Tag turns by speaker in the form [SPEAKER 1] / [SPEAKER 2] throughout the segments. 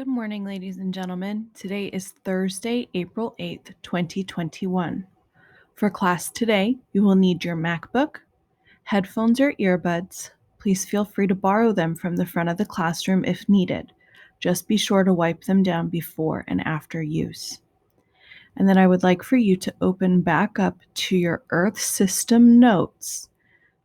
[SPEAKER 1] Good morning, ladies and gentlemen. Today is Thursday, April 8th, 2021. For class today, you will need your MacBook, headphones or earbuds. Please feel free to borrow them from the front of the classroom if needed. Just be sure to wipe them down before and after use. And then I would like for you to open back up to your Earth System notes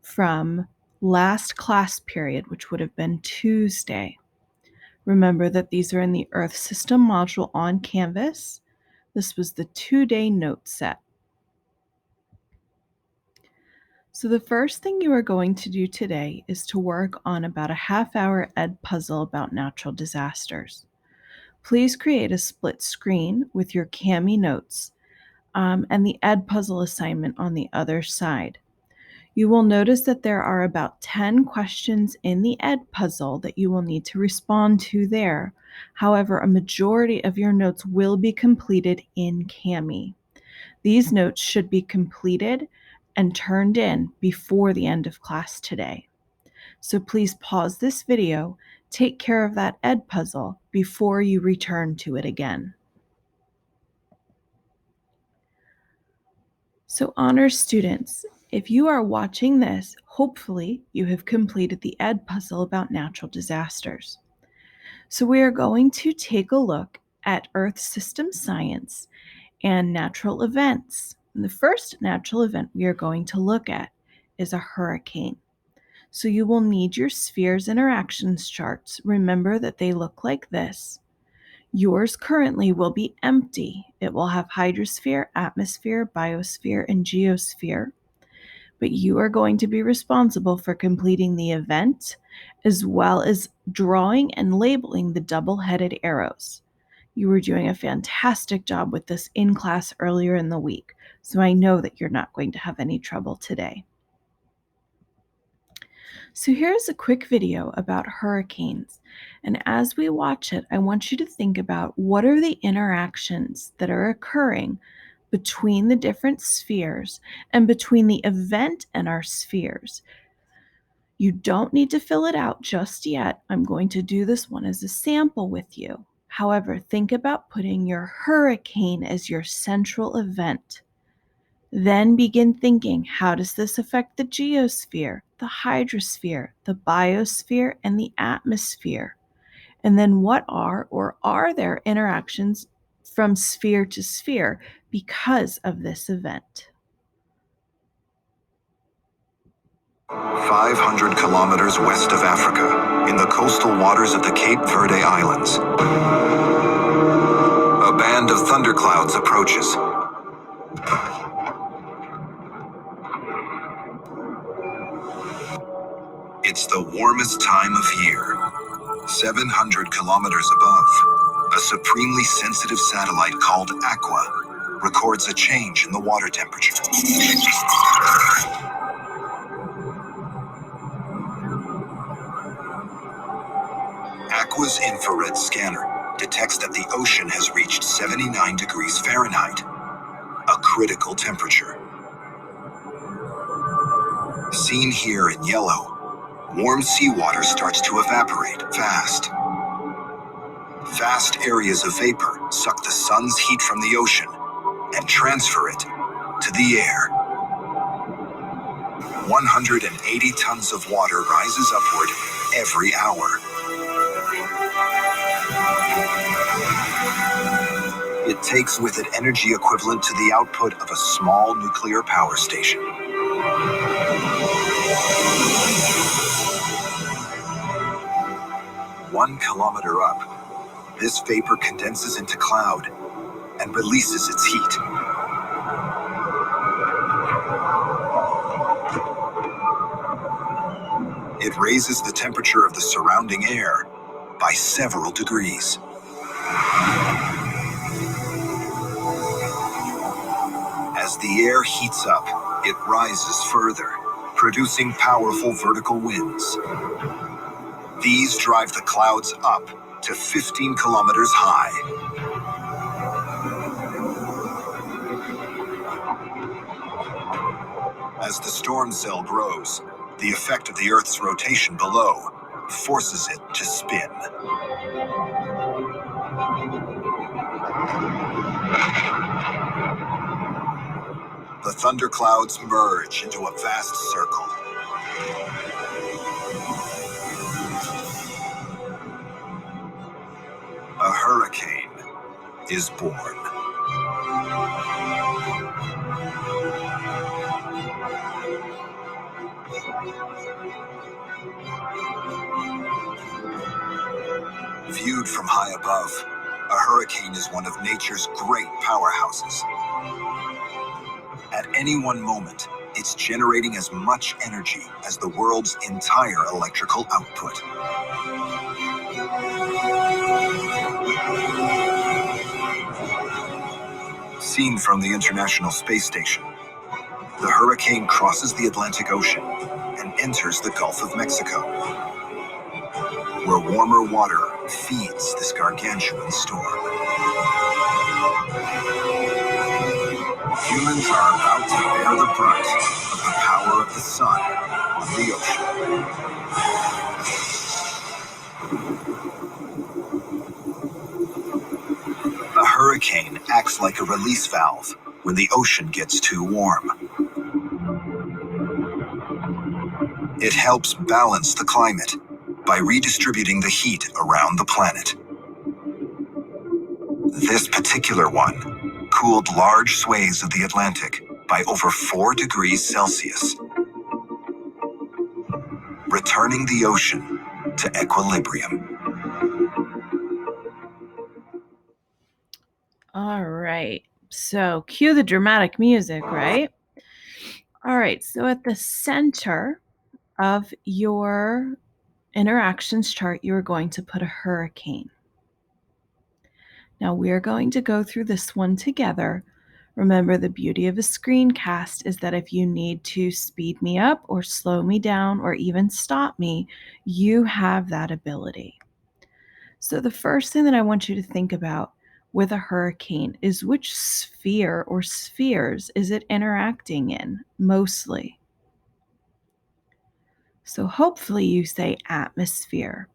[SPEAKER 1] from last class period, which would have been Tuesday. Remember that these are in the Earth System module on Canvas. This was the 2-day note set. So the first thing you are going to do today is to work on about a half-hour ed puzzle about natural disasters. Please create a split screen with your Kami notes and the ed puzzle assignment on the other side. You will notice that there are about 10 questions in the ed puzzle that you will need to respond to there. However, a majority of your notes will be completed in Kami. These notes should be completed and turned in before the end of class today. So please pause this video, take care of that ed puzzle before you return to it again. So honors students, if you are watching this, hopefully you have completed the ed puzzle about natural disasters. So we are going to take a look at Earth System Science and natural events. And the first natural event we are going to look at is a hurricane. So you will need your spheres interactions charts. Remember that they look like this. Yours currently will be empty. It will have hydrosphere, atmosphere, biosphere, and geosphere. But you are going to be responsible for completing the event, as well as drawing and labeling the double-headed arrows. You were doing a fantastic job with this in class earlier in the week, so I know that you're not going to have any trouble today. So here's a quick video about hurricanes. And as we watch it, I want you to think about what are the interactions that are occurring between the different spheres and between the event and our spheres. You don't need to fill it out just yet. I'm going to do this one as a sample with you. However, think about putting your hurricane as your central event. Then begin thinking, how does this affect the geosphere, the hydrosphere, the biosphere, and the atmosphere? And then what are or are there interactions from sphere to sphere because of this event?
[SPEAKER 2] 500 kilometers west of Africa, in the coastal waters of the Cape Verde Islands, a band of thunderclouds approaches. It's the warmest time of year. 700 kilometers above, a supremely sensitive satellite called Aqua records a change in the water temperature. Aqua's infrared scanner detects that the ocean has reached 79 degrees Fahrenheit, a critical temperature. Seen here in yellow, warm seawater starts to evaporate fast. Vast areas of vapor suck the sun's heat from the ocean and transfer it to the air. 180 tons of water rises upward every hour. It takes with it energy equivalent to the output of a small nuclear power station. One kilometer up, this vapor condenses into cloud and releases its heat. It raises the temperature of the surrounding air by several degrees. As the air heats up, it rises further, producing powerful vertical winds. These drive the clouds up to 15 kilometers high. As the storm cell grows, the effect of the Earth's rotation below forces it to spin. thunderclouds merge into a vast circle. A hurricane is born. Viewed from high above, a hurricane is one of nature's great powerhouses. At any one moment, it's generating as much energy as the world's entire electrical output. Seen from the International Space Station, the hurricane crosses the Atlantic Ocean and enters the Gulf of Mexico, where warmer water feeds this gargantuan storm. Humans are about to bear the brunt of the power of the sun on the ocean. A hurricane acts like a release valve when the ocean gets too warm. It helps balance the climate by redistributing the heat around the planet. This particular one cooled large swathes of the Atlantic by over 4 degrees Celsius, returning the ocean to equilibrium.
[SPEAKER 1] All right. So cue the dramatic music, right? All right. So at the center of your interactions chart, you are going to put a hurricane. Now we're going to go through this one together. Remember, the beauty of a screencast is that if you need to speed me up or slow me down or even stop me, you have that ability. So the first thing that I want you to think about with a hurricane is which sphere or spheres is it interacting in mostly? So hopefully you say atmosphere.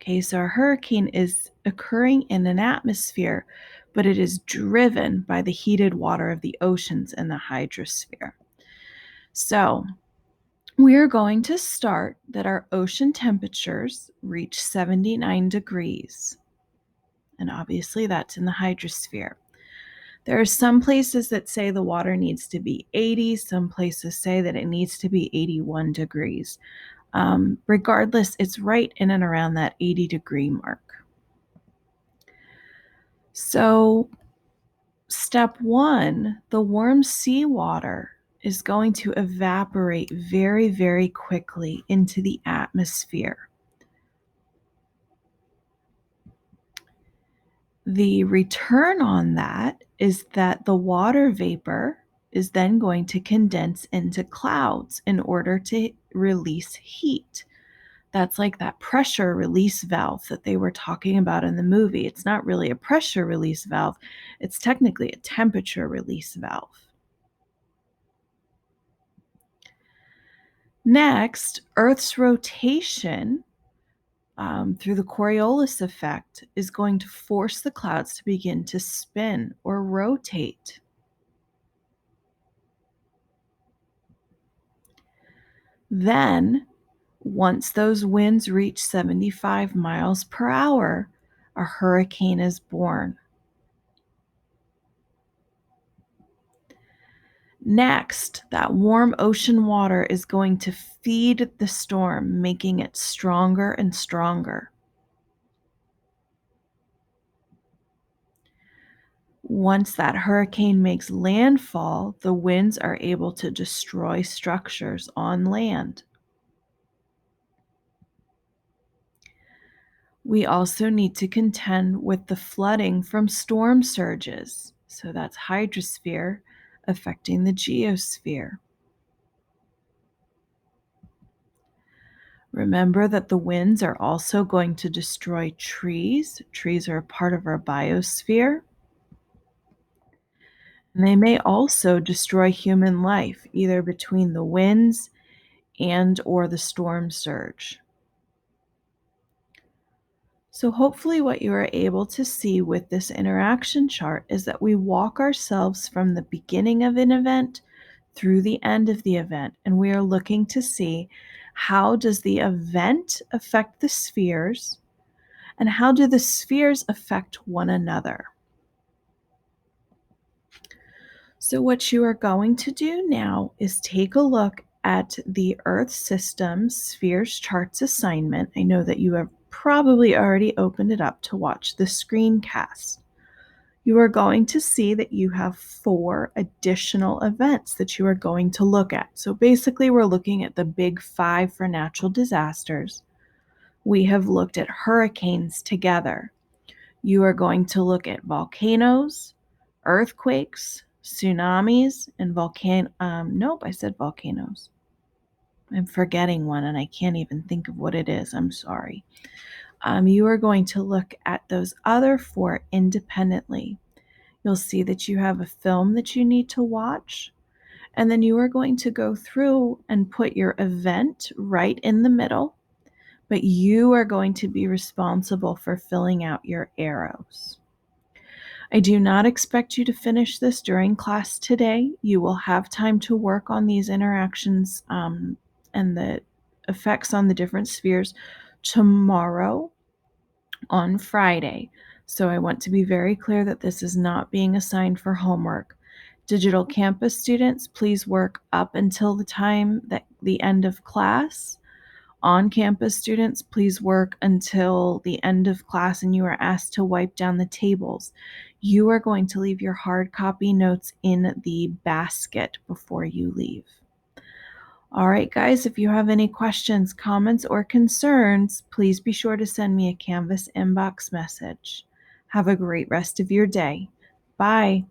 [SPEAKER 1] Okay, so a hurricane is occurring in an atmosphere, but it is driven by the heated water of the oceans and the hydrosphere. So we are going to start that our ocean temperatures reach 79 degrees. And obviously that's in the hydrosphere. There are some places that say the water needs to be 80. Some places say that it needs to be 81 degrees. Regardless, it's right in and around that 80-degree mark. So step one, the warm seawater is going to evaporate very, very quickly into the atmosphere. The return on that is that the water vapor is then going to condense into clouds in order to release heat. That's like that pressure release valve that they were talking about in the movie. It's not really a pressure release valve. It's technically a temperature release valve. Next, Earth's rotation through the Coriolis effect is going to force the clouds to begin to spin or rotate. Then, once those winds reach 75 miles per hour, a hurricane is born. Next, that warm ocean water is going to feed the storm, making it stronger and stronger. Once that hurricane makes landfall, the winds are able to destroy structures on land. We also need to contend with the flooding from storm surges. So that's hydrosphere affecting the geosphere. Remember that the winds are also going to destroy trees. Trees are a part of our biosphere. And they may also destroy human life, either between the winds and or the storm surge. So hopefully what you are able to see with this interaction chart is that we walk ourselves from the beginning of an event through the end of the event, and we are looking to see how does the event affect the spheres and how do the spheres affect one another. So what you are going to do now is take a look at the Earth System Spheres Charts assignment. I know that you have probably already opened it up to watch the screencast. You are going to see that you have 4 additional events that you are going to look at. So basically, we're looking at the big 5 for natural disasters. We have looked at hurricanes together. You are going to look at volcanoes, earthquakes, tsunamis, and nope, I said volcanoes. I'm forgetting one and I can't even think of what it is. I'm sorry. You are going to look at those other 4 independently. You'll see that you have a film that you need to watch, and then you are going to go through and put your event right in the middle, but you are going to be responsible for filling out your arrows. I do not expect you to finish this during class today. You will have time to work on these interactions and the effects on the different spheres tomorrow on Friday. So I want to be very clear that this is not being assigned for homework. Digital Campus students, please work up until the time that the end of class. On-campus students, please work until the end of class and you are asked to wipe down the tables. You are going to leave your hard copy notes in the basket before you leave. All right, guys, if you have any questions, comments, or concerns, please be sure to send me a Canvas inbox message. Have a great rest of your day. Bye.